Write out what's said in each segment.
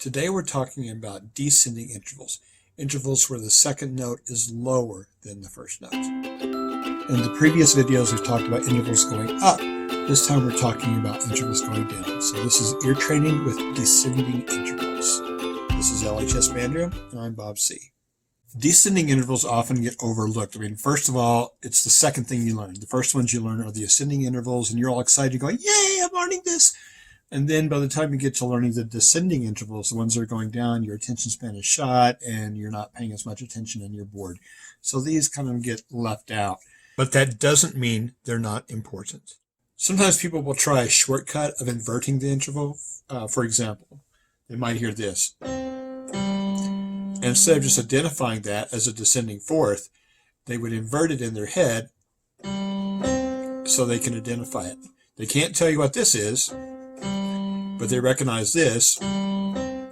Today we're talking about descending intervals, intervals where the second note is lower than the first note. In the previous videos we've talked about intervals going up. This time we're talking about intervals going down. So this is ear training with descending intervals. This is LHS Bandroom, and I'm Bob C. Descending intervals often get overlooked. First of all, it's the second thing you learn. The first ones you learn are the ascending intervals, and you're all excited going, yay, I'm learning this. And then by the time you get to learning the descending intervals, the ones that are going down, your attention span is shot and you're not paying as much attention and you're bored. So these kind of get left out. But that doesn't mean they're not important. Sometimes people will try a shortcut of inverting the interval. For example, they might hear this. And instead of just identifying that as a descending fourth, they would invert it in their head so they can identify it. They can't tell you what this is, but they recognize this. And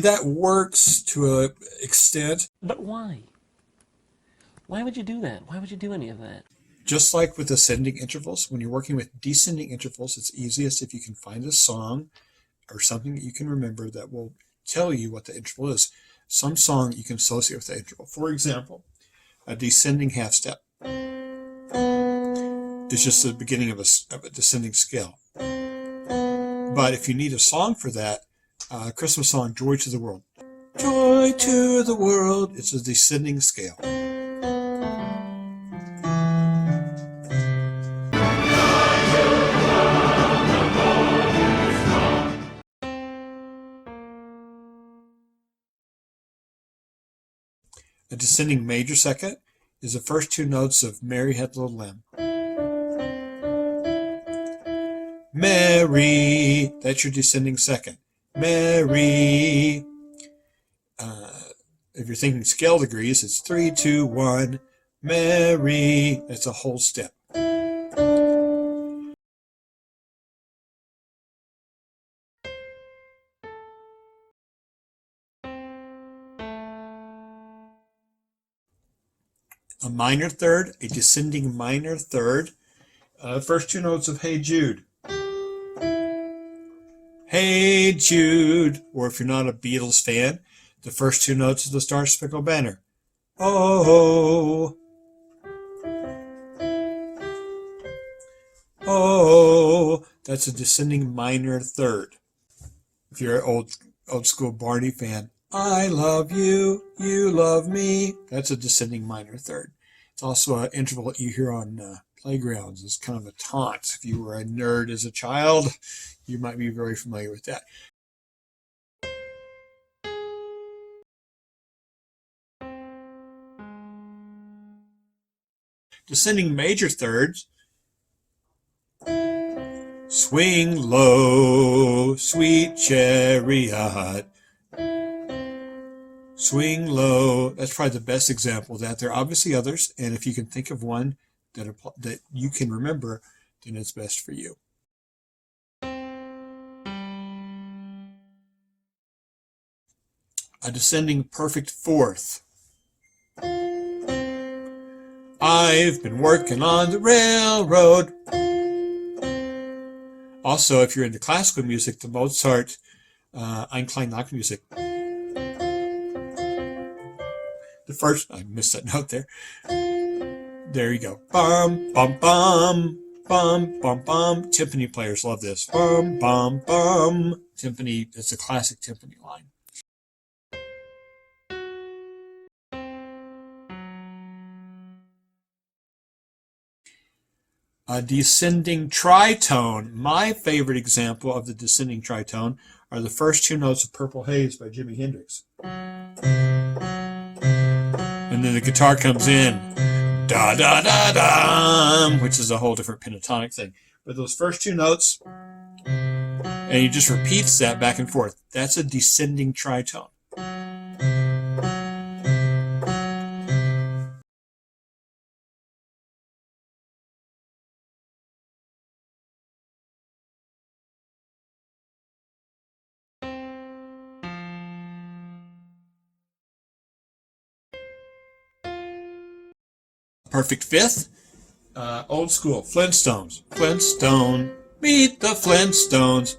that works to an extent. But why? Why would you do that? Why would you do any of that? Just like with ascending intervals, when you're working with descending intervals, it's easiest if you can find a song or something that you can remember that will tell you what the interval is. Some song you can associate with the interval. For example, a descending half step is just the beginning of a descending scale. But if you need a song for that, Christmas song, Joy to the World. Joy to the world. It's a descending scale. A descending major second is the first two notes of Mary Had a Little Lamb. Mary, that's your descending second. Mary. If you're thinking scale degrees, it's 3, 2, 1. Mary. That's a whole step. A minor third, a descending minor third. First two notes of Hey Jude. Hey Jude. Or if you're not a Beatles fan, the first two notes of the Star Spangled Banner. Oh. Oh. That's a descending minor third. If you're an old school Barney fan, I love you, you love me. That's a descending minor third. It's also an interval that you hear on playgrounds. It's kind of a taunt. If you were a nerd as a child, you might be very familiar with that. Descending major thirds. Swing low, sweet chariot. Swing low. That's probably the best example of that. There are obviously others, and if you can think of one that you can remember, then it's best for you. A descending perfect fourth. I've been working on the railroad. Also, if you're into classical music, the Mozart Ein klein Nachtmusik. The first, I missed that note there. There you go. Bum, bum, bum, bum, bum, bum. Timpani players love this. Bum, bum, bum. Timpani, it's a classic timpani line. A descending tritone. My favorite example of the descending tritone are the first two notes of Purple Haze by Jimi Hendrix. And then the guitar comes in, da da da da, which is a whole different pentatonic thing. But those first two notes, and he just repeats that back and forth. That's a descending tritone. Perfect fifth, old school, Flintstones. Flintstone, meet the Flintstones.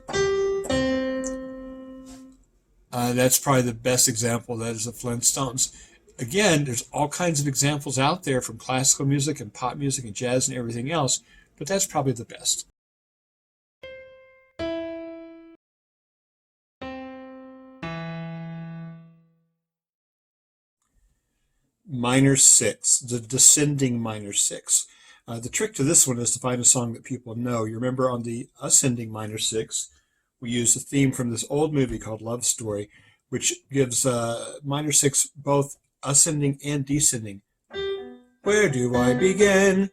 That's probably the best example. That is the Flintstones. Again, there's all kinds of examples out there from classical music and pop music and jazz and everything else, but that's probably the best. Minor six, the descending minor six. The trick to this one is to find a song that people know. You remember on the ascending minor six, we used a theme from this old movie called Love Story, which gives minor six both ascending and descending. Where do I begin?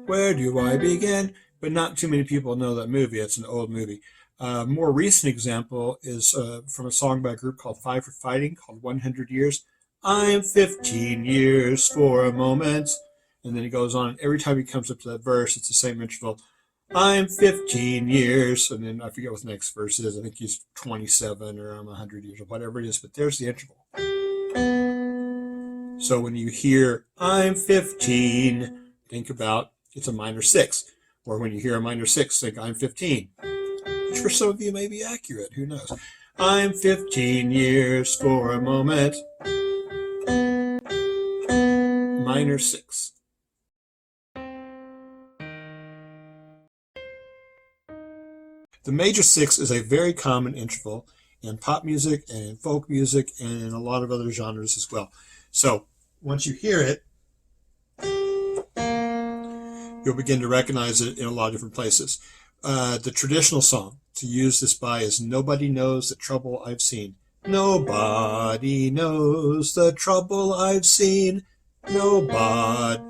Where do I begin? But not too many people know that movie. It's an old movie. More recent example is from a song by a group called Five for Fighting called 100 Years. I'm 15 years for a moment. And then he goes on. Every time he comes up to that verse, it's the same interval. I'm 15 years. And then I forget what the next verse is. I think he's 27 or I'm 100 years or whatever it is. But there's the interval. So when you hear I'm 15, think about it's a minor six. Or when you hear a minor six, think I'm 15. Which for some of you may be accurate. Who knows? I'm 15 years for a moment. Minor six. The major six is a very common interval in pop music and in folk music and in a lot of other genres as well. So once you hear it, you'll begin to recognize it in a lot of different places. The traditional song to use this by is Nobody Knows the Trouble I've Seen. Nobody knows the trouble I've seen. Nobody.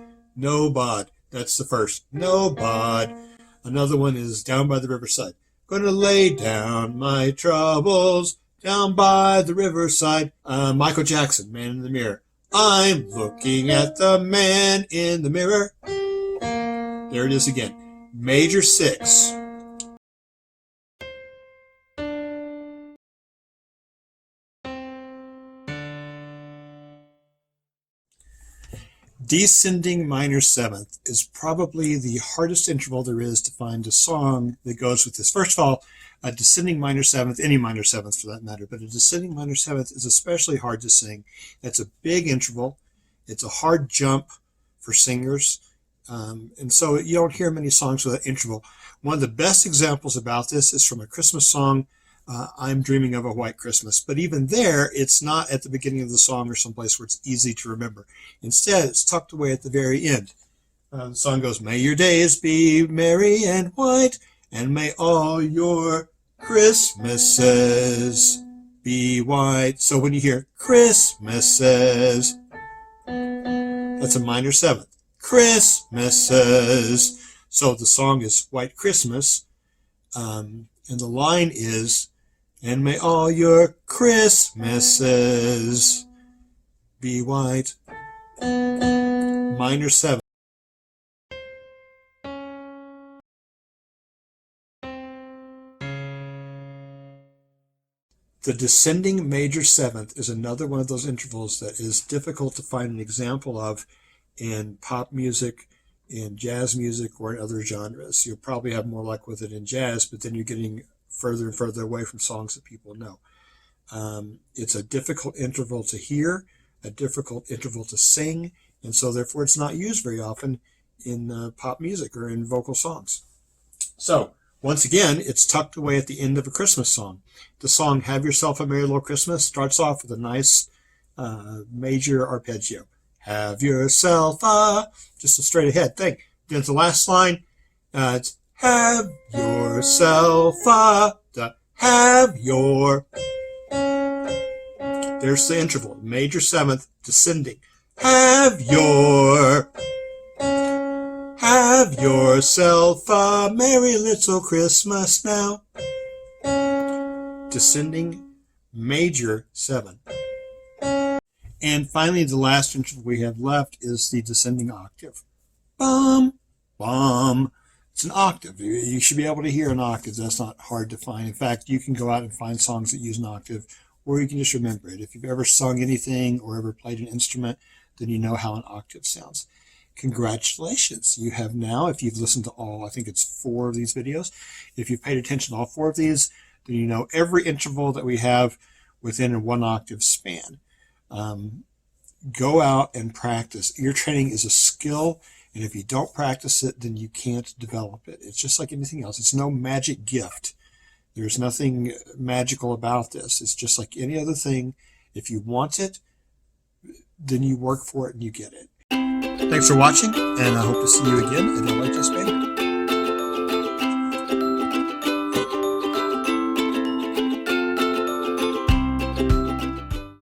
That's the first. Nobody. Another one is Down by the Riverside. Gonna lay down my troubles down by the riverside. Michael Jackson, Man in the Mirror. I'm looking at the man in the mirror. There it is again. Major six. Descending minor seventh is probably the hardest interval there is to find a song that goes with this. First of all, a descending minor seventh, any minor seventh for that matter, but a descending minor seventh is especially hard to sing. It's a big interval. It's a hard jump for singers. And so you don't hear many songs with that interval. One of the best examples about this is from a Christmas song, I'm Dreaming of a White Christmas. But even there, it's not at the beginning of the song or someplace where it's easy to remember. Instead, it's tucked away at the very end. The song goes, may your days be merry and white, and may all your Christmases be white. So when you hear Christmases, that's a minor seventh. Christmases. So the song is White Christmas, and the line is, and may all your Christmases be white. Minor seventh. The descending major seventh is another one of those intervals that is difficult to find an example of in pop music, in jazz music, or in other genres. You'll probably have more luck with it in jazz, but then you're getting further and further away from songs that people know. It's a difficult interval to hear, a difficult interval to sing, and so therefore it's not used very often in pop music or in vocal songs. So, once again, it's tucked away at the end of a Christmas song. The song Have Yourself a Merry Little Christmas starts off with a nice major arpeggio. Have yourself just a straight ahead thing. Then the last line, it's have yourself have your. There's the interval, major seventh, descending. Have yourself a merry little Christmas now. Descending, major seven. And finally, the last interval we have left is the descending octave. Bum, bum. It's an octave. You should be able to hear an octave. That's not hard to find. In fact, you can go out and find songs that use an octave, or you can just remember it. If you've ever sung anything or ever played an instrument, then you know how an octave sounds. Congratulations. You have now, if you've listened to all, I think it's 4 of these videos, if you've paid attention to all 4 of these, then you know every interval that we have within a 1 octave span. Go out and practice. Ear training is a skill, and if you don't practice it, then you can't develop it. It's just like anything else. It's no magic gift. There's nothing magical about this. It's just like any other thing. If you want it, then you work for it and you get it. Thanks for watching, and I hope to see you again at LHS Band.